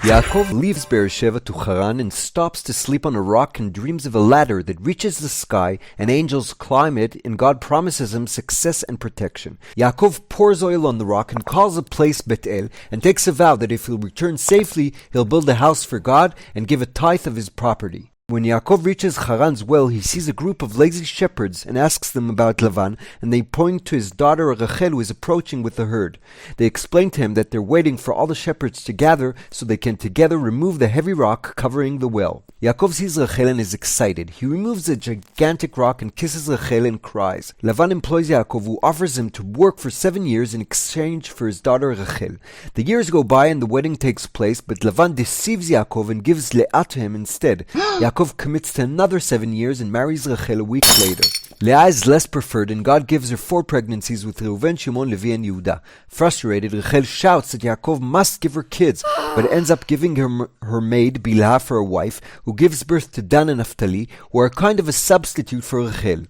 Jakob leaves Beersheba to Haran and stops to sleep on a rock and dreams of a ladder that reaches the sky, and angels climb it, and God promises him success and protection. Yaakov pours oil on the rock and calls the place Bet-El, and takes a vow that if he'll return safely, he'll build a house for God and give a tithe of his property. When Yaakov reaches Haran's well, he sees a group of lazy shepherds and asks them about Lavan, and they point to his daughter Rachel, who is approaching with the herd. They explain to him that they're waiting for all the shepherds to gather so they can together remove the heavy rock covering the well. Yaakov sees Rachel and is excited. He removes a gigantic rock and kisses Rachel and cries. Lavan employs Yaakov, who offers him to work for 7 years in exchange for his daughter Rachel. The years go by and the wedding takes place, but Lavan deceives Yaakov and gives Leah to him instead. Yaakov commits to another 7 years and marries Rachel a week later. Leah is less preferred, and God gives her 4 pregnancies with Reuven, Shimon, Levi, and Yehuda. Frustrated, Rachel shouts that Yaakov must give her kids, but ends up giving her maid Bilhah for a wife, who gives birth to Dan and Naphtali, who are kind of a substitute for Rachel.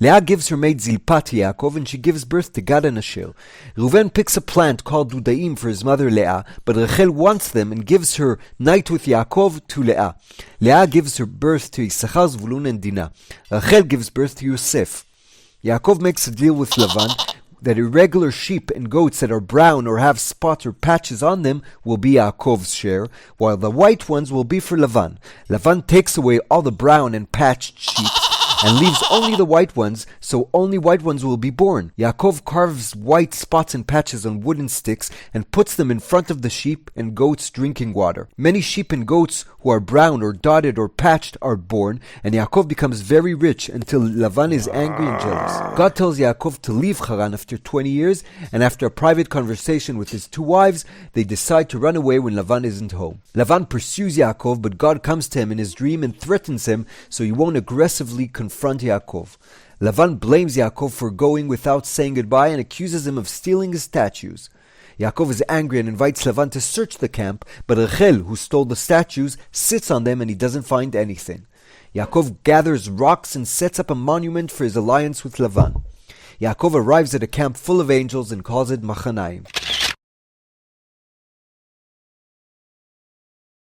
Leah gives her maid Zilpah to Yaakov, and she gives birth to Gad and Asher. Reuven picks a plant called Dudaim for his mother Leah, but Rachel wants them and gives her night with Yaakov to Leah. Leah gives her birth to Issachar, Zvulun, and Dinah. Rachel gives birth to Yosef. Yaakov makes a deal with Lavan that irregular sheep and goats that are brown or have spots or patches on them will be Yaakov's share, while the white ones will be for Lavan. Lavan takes away all the brown and patched sheep and leaves only the white ones, so only white ones will be born. Yaakov carves white spots and patches on wooden sticks and puts them in front of the sheep and goats drinking water. Many sheep and goats who are brown or dotted or patched are born, and Yaakov becomes very rich until Lavan is angry and jealous. God tells Yaakov to leave Haran after 20 years, and after a private conversation with his 2 wives, they decide to run away when Lavan isn't home. Lavan pursues Yaakov, but God comes to him in his dream and threatens him so he won't aggressively confront Yaakov. Lavan blames Yaakov for going without saying goodbye and accuses him of stealing his statues. Yaakov is angry and invites Lavan to search the camp, but Rachel, who stole the statues, sits on them and he doesn't find anything. Yaakov gathers rocks and sets up a monument for his alliance with Lavan. Yaakov arrives at a camp full of angels and calls it Machanaim.